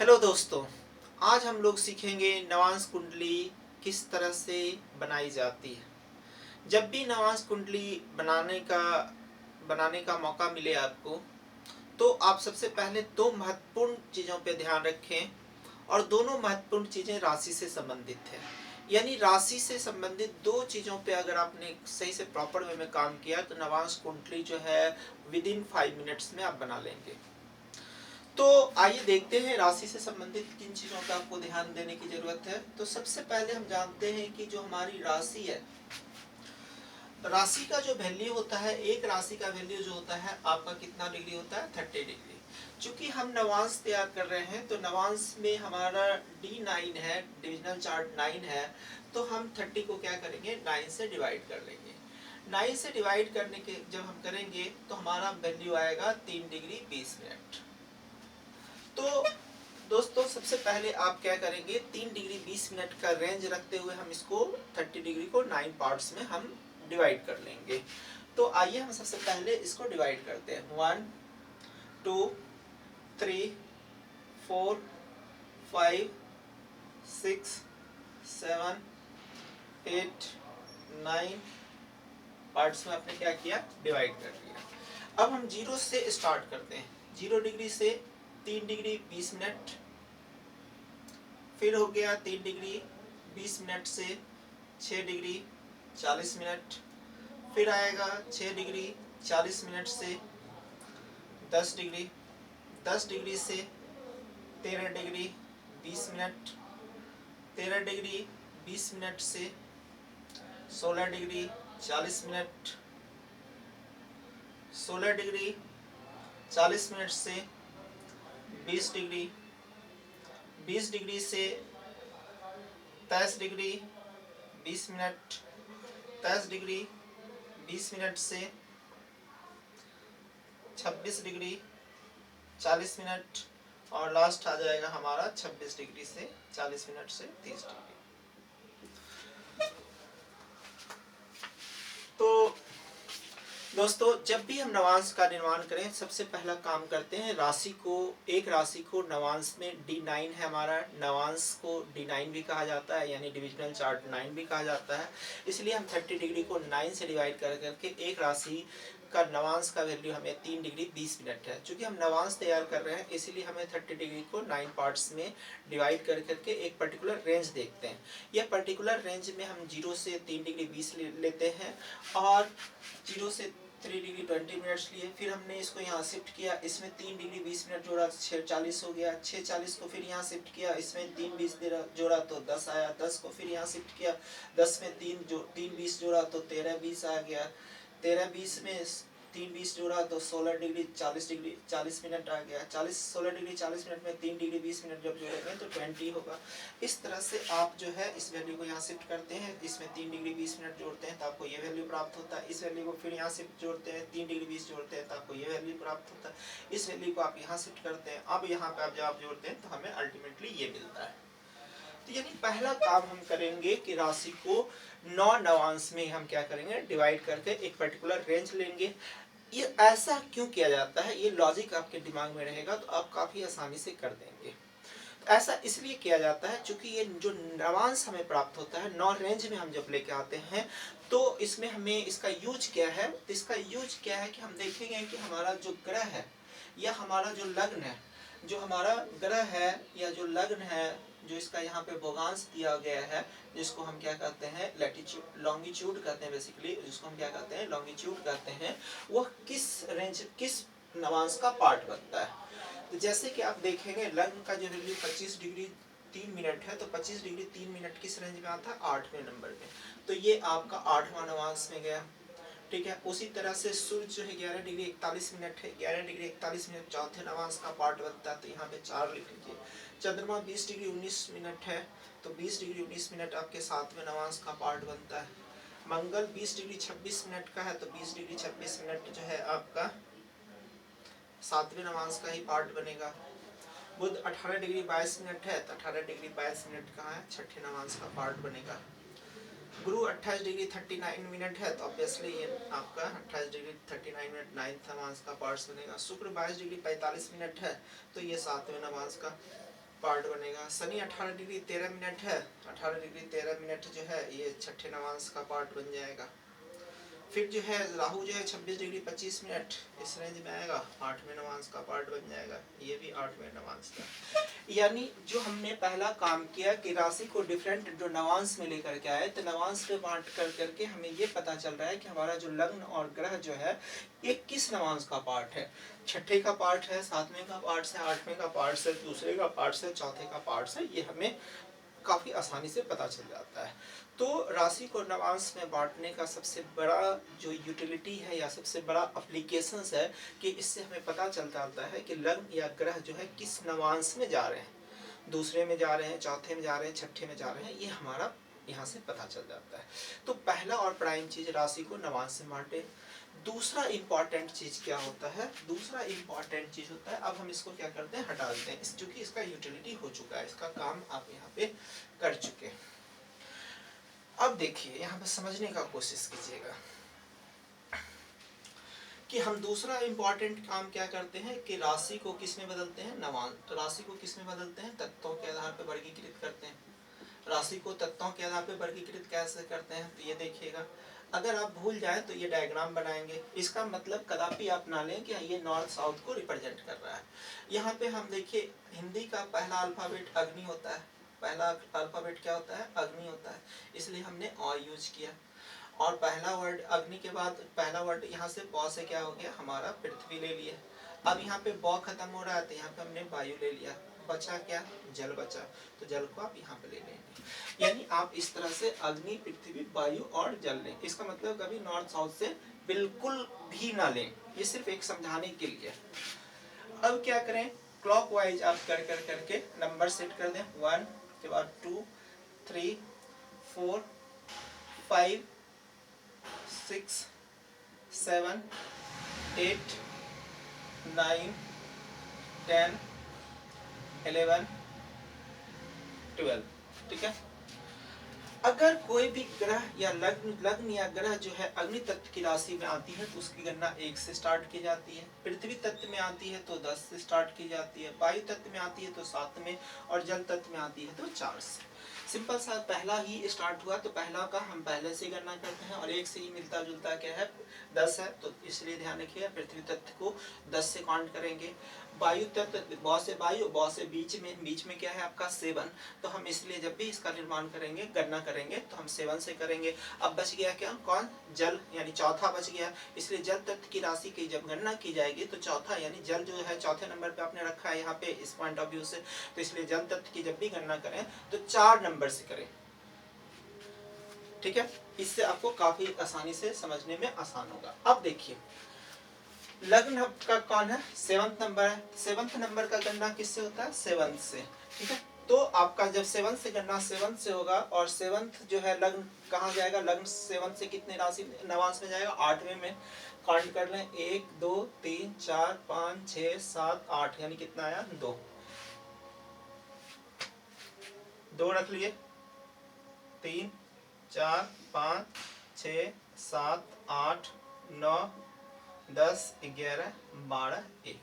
Hello दोस्तों, आज हम लोग सीखेंगे नवांश कुंडली किस तरह से बनाई जाती है। जब भी नवांश कुंडली बनाने का मौका मिले आपको, तो आप सबसे पहले दो महत्वपूर्ण चीज़ों पे ध्यान रखें और दोनों महत्वपूर्ण चीज़ें राशि से संबंधित है। यानी राशि से संबंधित दो चीज़ों पे अगर आपने सही से प्रॉपर वे में काम किया तो नवांश कुंडली जो है विद इन 5 मिनट्स में आप बना लेंगे। तो आइए देखते हैं राशि से संबंधित किन चीजों पे आपको ध्यान देने की जरूरत है। तो सबसे पहले हम जानते हैं कि जो हमारी राशि है, राशि का जो वैल्यू होता है, एक राशि का वैल्यू जो होता है आपका कितना डिग्री होता है, 30 डिग्री। चूंकि हम नवांश तैयार कर रहे हैं तो नवांश में हमारा D9 है, डिविजनल चार्ट 9 है, तो हम 30 को क्या करेंगे, 9 से डिवाइड कर लेंगे। 9 से डिवाइड करने के जब हम करेंगे तो हमारा वैल्यू आएगा 3 डिग्री 20 मिनट। तो दोस्तों सबसे पहले आप क्या करेंगे, 3 डिग्री 20 मिनट का रेंज रखते हुए हम इसको 30 डिग्री को 9 पार्ट्स में हम डिवाइड कर लेंगे। तो आइए हम सबसे पहले इसको डिवाइड करते हैं। 1 2 3 4 5 6 7 8 9 पार्ट्स में आपने क्या किया, डिवाइड कर दिया। अब हम 0 से स्टार्ट करते हैं। 0 डिग्री से 3 डिग्री 20 मिनट, फिर हो गया 3 डिग्री 20 मिनट से 6 डिग्री 40 मिनट, फिर आएगा 6 डिग्री 40 मिनट से 10 डिग्री, 10 डिग्री से 13 डिग्री 20 मिनट, 13 डिग्री 20 मिनट से 16 डिग्री 40 मिनट, 16 डिग्री 40 मिनट से 20 डिग्री, 20 डिग्री से 23 डिग्री 20 मिनट, 23 डिग्री 20 मिनट से 26 डिग्री 40 मिनट, और लास्ट आ जाएगा हमारा 26 डिग्री से 40 मिनट से 30 डिग्री। तो दोस्तों जब भी हम नवांश का निर्माण करें, सबसे पहला काम करते हैं एक राशि को नवांश में D9 है हमारा, नवांश को D9 भी कहा जाता है, यानी डिविजनल चार्ट 9 भी कहा जाता है। इसलिए हम 30 डिग्री को 9 से डिवाइड कर करके एक राशि का नवांश का वैल्यू हमें 3 डिग्री 20 मिनट है। चूंकि हम नवांश तैयार कर रहे हैं इसलिए हमें 30 डिग्री को 9 पार्ट्स में डिवाइड कर करके एक पर्टिकुलर रेंज देखते हैं। यह पर्टिकुलर रेंज में हम 0 से 3 डिग्री 20 लेते हैं और 0 से 3 डिग्री 20 मिनट्स लिए। फिर हमने इसको यहाँ शिफ्ट किया, इसमें 3 डिग्री 20 मिनट जोड़ा, 6:40 हो गया। 6:40 को फिर यहाँ शिफ्ट किया, इसमें 3:20 जोड़ा तो 10 आया। 10 को फिर यहाँ शिफ्ट किया, 10 में 3:20 जोड़ा तो 13:20 आ गया। 13:20 में 3:20 जोड़ा तो 16 डिग्री 40 मिनट आ गया। 16 डिग्री 40 मिनट में 3 डिग्री 20 मिनट जब जोड़ेंगे तो 20 होगा। इस तरह से आप जो है इस वैल्यू को यहाँ शिफ्ट करते हैं, इसमें 3 डिग्री 20 मिनट जोड़ते हैं तो आपको ये वैल्यू प्राप्त होता है। इस वैल्यू को फिर यहाँ शिफ्ट जोड़ते हैं, 3 डिग्री 20 जोड़ते हैं तो आपको ये वैल्यू प्राप्त होता है। इस वैल्यू को आप यहाँ शिफ्ट करते हैं, अब यहाँ पे आप जब आप जोड़ते हैं तो हमें अल्टीमेटली ये मिलता है। तो यानी पहला काम हम करेंगे कि राशि को 9 नवांश में हम क्या करेंगे, डिवाइड करके एक पर्टिकुलर रेंज लेंगे। ये ऐसा क्यों किया जाता है, ये लॉजिक आपके दिमाग में रहेगा तो आप काफी आसानी से कर देंगे। तो ऐसा इसलिए किया जाता है क्योंकि ये जो नवांश हमें प्राप्त होता है 9 रेंज में हम जब लेके आते हैं तो इसमें हमें इसका यूज क्या है, तो इसका यूज क्या है कि हम देखेंगे कि हमारा जो ग्रह है या हमारा जो लग्न है, जो हमारा ग्रह है या जो लग्न है, जो इसका यहाँ पे भोगांश दिया गया है, जिसको हम क्या कहते हैं, लैटिट्यूड लॉन्गिट्यूड कहते हैं, बेसिकली जिसको हम क्या कहते हैं, लॉन्गिट्यूड कहते हैं, वह किस रेंज किस नवांश का पार्ट बनता है। तो जैसे कि आप देखेंगे लग्न का जो वैल्यू 25 डिग्री 3 मिनट है, तो 25 डिग्री 3 मिनट किस रेंज में आता है, 8वें नंबर में। तो ये आपका 8वां नवांश में गया, ठीक है। उसी तरह से सूर्य जो है 11 डिग्री 41 मिनट है, 11 डिग्री 41 मिनट चौथे नवांश का पार्ट बनता है, तो यहाँ पे 4 लिख लीजिए। चंद्रमा 20 डिग्री 19 मिनट है, तो 20 डिग्री 19 मिनट आपके 7वें नवांश का पार्ट बनता है। मंगल 20 डिग्री 26 मिनट का है, तो 20 डिग्री 26 मिनट जो है आपका 7वें नवांश का ही पार्ट बनेगा। बुध 18 डिग्री 22 मिनट है, तो 18 डिग्री 22 मिनट का है, छठे नवांश का पार्ट बनेगा। गुरु 28 डिग्री 39 मिनट है, तो ऑब्वियसली ये आपका 28 डिग्री 39 मिनट 9th नवांश का पार्ट बनेगा। शुक्र 22 डिग्री 45 मिनट है, तो ये 7वें नवांश का पार्ट बनेगा। शनि 18 डिग्री 13 मिनट है, 18 डिग्री 13 मिनट जो है ये छठे नवांश का पार्ट बन जाएगा। फिर जो है राहु जो है 26 डिग्री 25 मिनट इस रेंज में आएगा, 8वें नवांश का पार्ट बन जाएगा, ये भी 8वें नवांश का। यानी जो हमने पहला काम किया कि राशि को डिफरेंट जो नवांश में लेकर के आए, तो नवांश पे बांट कर करके हमें ये पता चल रहा है कि हमारा जो लग्न और ग्रह जो है ये किस नवांश का पार्ट है। छठे का पार्ट है, 7वें का पार्ट है, 8वें का पार्ट है, दूसरे का पार्ट है, चौथे का पार्ट है, ये हमें काफी आसानी से पता चल जाता है। तो राशि को नवांश में बांटने का सबसे बड़ा जो यूटिलिटी है या सबसे बड़ा एप्लीकेशंस है कि इससे हमें पता चल जाता है कि लग्न या ग्रह जो है किस नवांश में जा रहे हैं, दूसरे में जा रहे हैं, चौथे में जा रहे हैं, छठे में जा रहे हैं, ये हमारा यहाँ से पता चल जाता है। तो पहला और प्राइम चीज राशि को नवांश से बांटे। दूसरा इंपॉर्टेंट चीज क्या होता है, दूसरा इंपॉर्टेंट चीज होता है, अब हम इसको क्या करते हैं हटा देते हैं, चूंकि इसका यूटिलिटी हो चुका है, इसका काम आप यहाँ पे कर चुके हैं। अब देखिए यहाँ पे समझने का कोशिश कीजिएगा कि हम दूसरा इंपॉर्टेंट काम क्या करते हैं कि राशि को किस में बदलते हैं, नवांश। राशि को किस में बदलते हैं, तत्वों के आधार पर वर्गीकृत करते हैं। राशि को तत्वों के आधार पर वर्गीकृत कैसे करते हैं, तो ये देखिएगा, अगर आप भूल जाए तो ये डायग्राम बनाएंगे, इसका मतलब कदापि आप ना लें कि ये नॉर्थ साउथ को रिप्रेजेंट कर रहा है। यहाँ पे हम देखिए हिंदी का पहला अल्फाबेट अग्नि होता है, पहला अल्फाबेट क्या होता है, अग्नि होता है, इसलिए हमने अ यूज किया। और पहला वर्ड अग्नि के बाद पहला वर्ड यहाँ से प से क्या हो गया, हमारा पृथ्वी ले लिया। अब यहाँ पे ब खत्म हो रहा है तो यहाँ पे हमने वायु ले लिया, बचा क्या, जल बचा, तो जल को आप यहाँ पे ले लेंगे। यानी आप इस तरह से अग्नि, पृथ्वी, वायु और जल लें। इसका मतलब कभी नॉर्थ साउथ से बिल्कुल भी ना लें, ये सिर्फ एक समझाने के लिए। अब क्या करें, क्लॉकवाइज आप कर करके नंबर सेट कर दें, 1 के बाद 2 3 4 5 6 7 8 9 10 11 12, ठीक है। अगर कोई भी ग्रह या लग्न या ग्रह जो है अग्नि तत्व की राशि में आती है तो उसकी गणना 1 से स्टार्ट की जाती है, पृथ्वी तत्व में आती है तो 10 से स्टार्ट की जाती है, वायु तत्व में आती है तो 7 में, और जल तत्व में आती है तो 4 से। सिंपल सा, पहला ही स्टार्ट हुआ तो पहला का हम पहले से गणना करते हैं, और एक से ही मिलता जुलता क्या है, 10 है, तो इसलिए ध्यान रखिए पृथ्वी तत्व को 10 से काउंट करेंगे। वायु तत्व ब से वायु, ब से बीच में क्या है आपका 7, तो हम इसलिए जब भी इसका निर्माण करेंगे, गणना करेंगे तो हम 7 से करेंगे। अब बच गया क्या, कौन, जल, यानी चौथा बच गया, इसलिए जल तत्व की राशि की जब गणना की जाएगी तो चौथा यानी जल जो है चौथे नंबर पे आपने रखा है यहाँ पे इस पॉइंट ऑफ व्यू से, तो इसलिए जल तत्व की जब भी गणना करें तो 4 नंबर से करें, ठीक है। इससे आपको काफी आसानी से समझने में आसान होगा। अब देखिए लग्न का कौन है, 7th नंबर है, 7th नंबर का गणना किससे होता है, 7 से, ठीक है। तो आपका जब 7 से गणना 7 से होगा, और 7th जो है लग्न कहाँ जाएगा, लग्न 7 से कितने राशि नवांश में जाएगा, 8वें में। काउंट कर लें, 1 2 3 4 5 6 7 8, यानी कितना आया, 2 रख लिए, 3 4 5 6 7 8 9 10 11 12 1।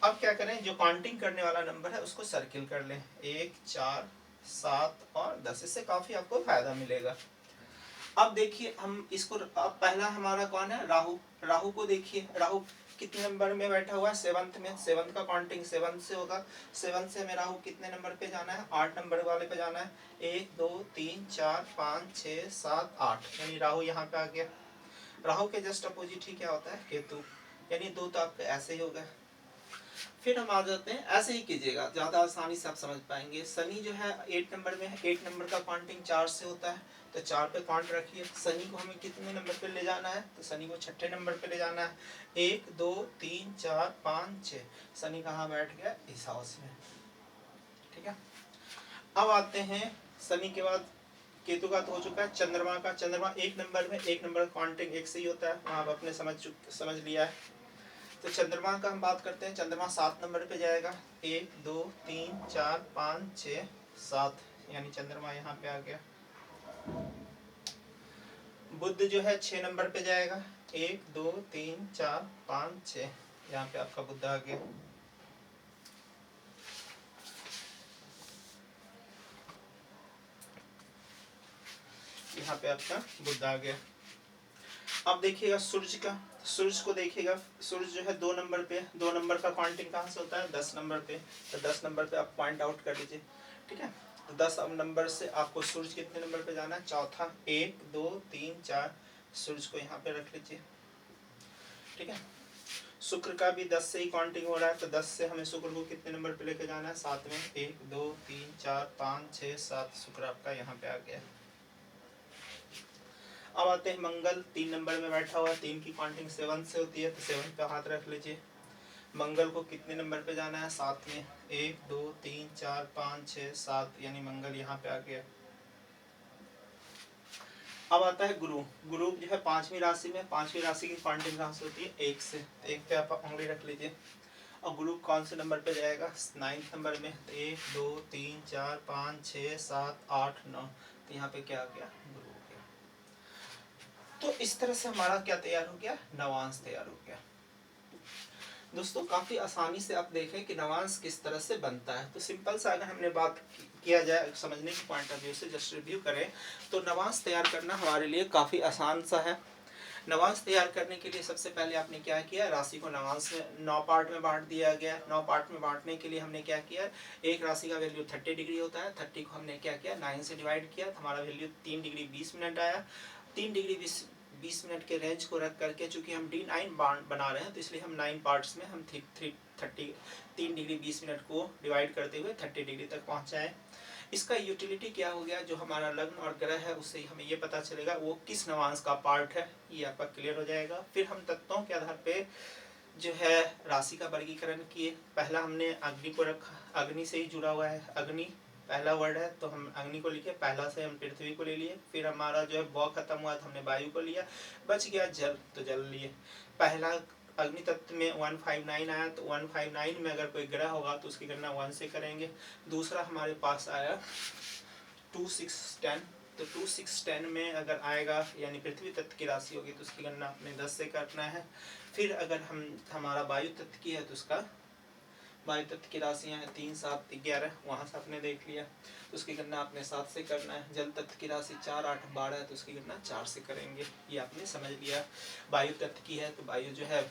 अब क्या करें, जो काउंटिंग करने वाला नंबर है उसको सर्किल कर लें, 1 4 7 और 10, इससे काफी आपको फायदा मिलेगा। अब देखिए हम इसको, अब पहला हमारा कौन है, राहु। राहु को देखिए, राहु कितने नंबर में बैठा हुआ है, 7th में, 7th का काउंटिंग 7 से होगा। 7 से हमें राहु कितने नंबर पे जाना है, 8 नंबर वाले पे जाना है, 1 2 3 4 5 6 7 8, यानी राहु यहाँ पे आ गया। राहु के जस्ट अपोजिट ही क्या होता है, केतु, यानी 2 तो आपके ऐसे ही होगा। फिर हम आ जाते हैं, ऐसे ही कीजिएगा, ज्यादा आसानी से आप समझ पाएंगे। शनि जो है 8 नंबर में है, 8 नंबर का काउंटिंग 4 से होता है, तो 4 पे काउंट रखिए। शनि को हमें कितने नंबर पे ले जाना है, तो शनि को छठे नंबर पे ले जाना है, 1 2 3 4 5 6, शनि कहाँ बैठ गया, इस हाउस में, ठीक है। अब आते हैं शनि के बाद केतु का तो हो चुका है, चंद्रमा का। चंद्रमा 1 नंबर में, 1 नंबर काउंटिंग 1 से ही होता है, वहाँ आप अपने समझ लिया है। तो चंद्रमा का हम बात करते हैं, चंद्रमा 7 नंबर पे जाएगा, 1 2 3 4 5 6 7, यानी चंद्रमा यहाँ पे आ गया। बुध जो है 6 नंबर पे जाएगा, 1 2 3 4 5 6, यहाँ पे आपका बुध आ गया। यहाँ पे आपका बुध आ गया। अब देखिएगा सूर्य का, सूर्य को देखिएगा, सूर्य जो है 2 नंबर पे, 2 नंबर का काउंटिंग कहाँ से होता है 10 नंबर पे, तो 10 नंबर पे आप पॉइंट आउट कर लीजिए, ठीक है। तो 10 नंबर से आपको सूर्य कितने नंबर पे जाना है, चौथा, 1 2 3 4, सूर्य को यहाँ पे रख लीजिए, ठीक है। शुक्र का भी 10 से ही काउंटिंग हो रहा है, तो 10 से हमें शुक्र को कितने नंबर पे लेके जाना है, 7 में, 1 2 3 4 5 6 7, शुक्र आपका यहाँ पे आ गया। अब आते हैं मंगल, 3 नंबर में बैठा हुआ, 3 की काउंटिंग 7 से होती है, तो 7 पे हाथ रख लीजिए। मंगल को कितने नंबर पे जाना है, 7 में, 1 2 3 4 5 6 7, यानी मंगल यहाँ पे आ गया। अब आता है गुरु, गुरु जो है 5वीं राशि में, 5वीं राशि की काउंटिंग कहाँ से होती है, 1 से, 1 पे आप उंगली रख लीजिए। और गुरु कौन से नंबर पे जाएगा, 9th नंबर में, 1 2 3 4 5 6 7 8 9, तो यहाँ पे क्या आ गया, गुरु हो गया। तो इस तरह से हमारा क्या तैयार हो गया, नवांश तैयार हो गया। दोस्तों काफी आसानी से आप देखें कि नवांश किस तरह से बनता है। तो सिंपल सा अगर हमने बात किया जाए समझने की पॉइंट ऑफ व्यू से, जस्ट रिव्यू करें, तो नवांश तैयार करना हमारे लिए काफी आसान सा है। नवांश तैयार करने के लिए सबसे पहले आपने क्या किया, राशि को नवांश में 9 पार्ट में बांट दिया गया। 9 पार्ट में बांटने के लिए हमने क्या किया, एक राशि का वैल्यू 30 डिग्री होता है, 30 को हमने क्या किया 9 से डिवाइड किया, तो हमारा वैल्यू 3 डिग्री 20 मिनट आया। 3 डिग्री 20 मिनट के रेंज को रख करके, चूंकि हम D9 बना रहे हैं, तो इसलिए हम 9 पार्ट्स में हम 3 डिग्री 20 मिनट को डिवाइड करते हुए 30 डिग्री तक पहुंचाएं। इसका यूटिलिटी क्या हो गया, जो हमारा लग्न और ग्रह है उससे हमें ये पता चलेगा वो किस नवांश का पार्ट है, ये आपका क्लियर हो जाएगा। फिर हम तत्वों के आधार पे जो है राशि का वर्गीकरण किए। पहला हमने अग्नि को रखा, अग्नि से ही जुड़ा हुआ है, अग्नि पहला वर्ड है तो हम अग्नि को लिखे, पहला से हम पृथ्वी को ले लिए। फिर हमारा जो है व खत्म हुआ तो हमने वायु को लिया, बच गया जल, तो जल लिए। पहला अग्नि तत्व में 159 आया, तो 159 में अगर कोई ग्रह होगा तो उसकी गणना 1 से करेंगे। दूसरा हमारे पास आया 2610, तो 2610 में अगर आएगा यानी पृथ्वी तत्व की राशि होगी तो उसकी गणना अपने 10 से करना है। फिर अगर हमारा वायु तत्व की है तो उसका वायु तत्व की राशियाँ हैं 3 7 11, वहाँ से आपने देख लिया, तो उसकी गणना आपने 7 से करना है। जल तत्व की राशि 4 8 12 है, तो उसकी गणना 4 से करेंगे, ये आपने समझ लिया। वायु तत्व की है तो वायु जो है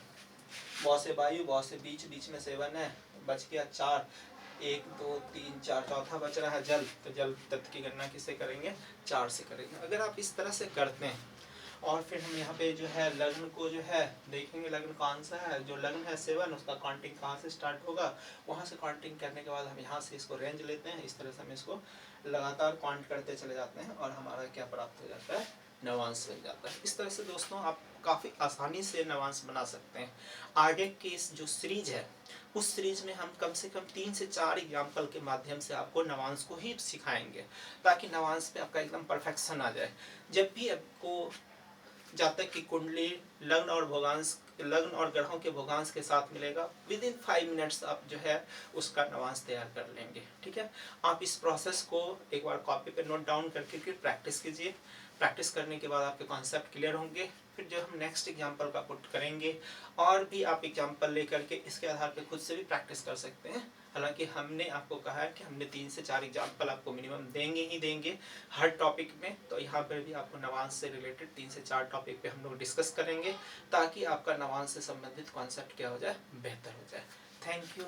व से वायु, व से बीच, बीच में 7 है, बच गया 4, 1 2 3 4, चौथा बच रहा है जल, तो जल तत्व की गणना किससे करेंगे, 4 से करेंगे। अगर आप इस तरह से करते हैं और फिर हम यहाँ पे जो है लग्न को जो है देखेंगे, लग्न कौन सा है, जो लग्न है 7, उसका काउंटिंग कहाँ से स्टार्ट होगा, वहाँ से काउंटिंग करने के बाद हम यहाँ से इसको रेंज लेते हैं, इस तरह से हम इसको लगातार काउंट करते चले जाते हैं और हमारा क्या प्राप्त हो जाता है, नवांश बन जाता है। इस तरह से दोस्तों आप काफ़ी आसानी से नवांश बना सकते हैं। आगे की इस जो सीरीज है उस सीरीज में हम कम से कम 3 से 4 एग्जाम्पल के माध्यम से आपको नवांश को ही सिखाएंगे, ताकि नवांश पे आपका एकदम परफेक्शन आ जाए। जब भी आपको जब तक कि कुंडली लग्न और भोगांश, लग्न और ग्रहों के भोगांश के साथ मिलेगा, विद इन 5 मिनट्स आप जो है उसका नवांश तैयार कर लेंगे, ठीक है। आप इस प्रोसेस को एक बार कॉपी पे नोट डाउन करके फिर प्रैक्टिस कीजिए। प्रैक्टिस करने के बाद आपके कॉन्सेप्ट क्लियर होंगे। फिर जो हम नेक्स्ट एग्जाम्पल का पुट करेंगे, और भी आप एग्जाम्पल लेकर के इसके आधार पर खुद से भी प्रैक्टिस कर सकते हैं। हालांकि हमने आपको कहा है कि हमने 3 से 4 एग्जाम्पल आपको मिनिमम देंगे ही देंगे हर टॉपिक में, तो यहाँ पर भी आपको नवांश से रिलेटेड 3 से 4 टॉपिक पे हम लोग डिस्कस करेंगे, ताकि आपका नवांश से संबंधित कॉन्सेप्ट क्या हो जाए, बेहतर हो जाए। Thank you.